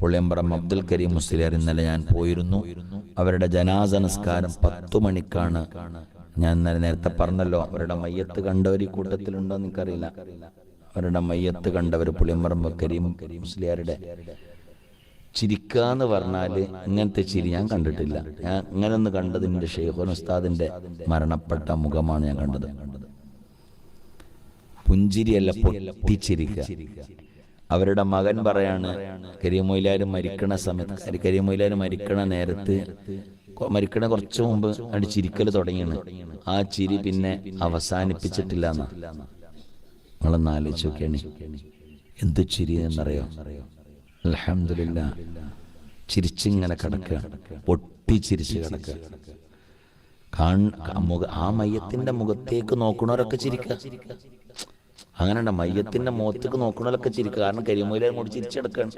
പുളിയമ്പറം അബ്ദുൽ കരീം മുസ്ലിയാർ ഇന്നലെ ഞാൻ പോയിരുന്നു. അവരുടെ ജനാസ നിസ്കാരം 10 മണിക്കാണ്. ഞാൻ ഇന്നലെ നേരത്തെ പറഞ്ഞല്ലോ, അവരുടെ മയ്യത്ത് കണ്ടവർ ഈ കൂട്ടത്തിലുണ്ടോ എന്ന് എനിക്കറിയില്ല. അവരുടെ മയ്യത്ത് കണ്ടവർ പുളിയമ്പറം കരീം മുസ്ലിയാരുടെ ചിരിക്കാന്ന് പറഞ്ഞാല് ഇങ്ങനത്തെ ചിരി ഞാൻ കണ്ടിട്ടില്ല. ഞാൻ ഇങ്ങനെ ഒന്ന് കണ്ടത് എൻ്റെ ഷെയ്ഖുൽ ഉസ്താദിന്റെ മരണപ്പെട്ട മുഖമാണ് ഞാൻ കണ്ടത്. പുഞ്ചിരിയല്ല, പൊട്ടിച്ചിരിക്കുക. അവരുടെ മകൻ പറയാണ്, കരീമൊയിലാർ മരിക്കണ സമയത്ത്, കരീമൊയിലാർ മരിക്കണ നേരത്ത്, മരിക്കണ കുറച്ചു മുമ്പ് അവിടെ ചിരിക്കൽ തുടങ്ങിയാണ്. ആ ചിരി പിന്നെ അവസാനിപ്പിച്ചിട്ടില്ല എന്നാ. നിങ്ങളൊന്ന് ആലോചിച്ച് നോക്കിയാണ് എന്ത് ചിരി എന്നറിയോ. അൽഹംദുലില്ലാ, ചിരിച്ചിങ്ങനെ കിടക്കുക, പൊട്ടിച്ചിരിച്ച് കിടക്കുക. ആ മയ്യത്തിന്റെ മുഖത്തേക്ക് നോക്കണവരൊക്കെ ചിരിക്കുക. അങ്ങനെ മയ്യത്തിന്റെ മുഖത്തേക്ക് നോക്കണവരൊക്കെ ചിരിക്കുക. കാരണം കരീമൊയിലാർ കൂടി ചിരിച്ചെടുക്കാണ്.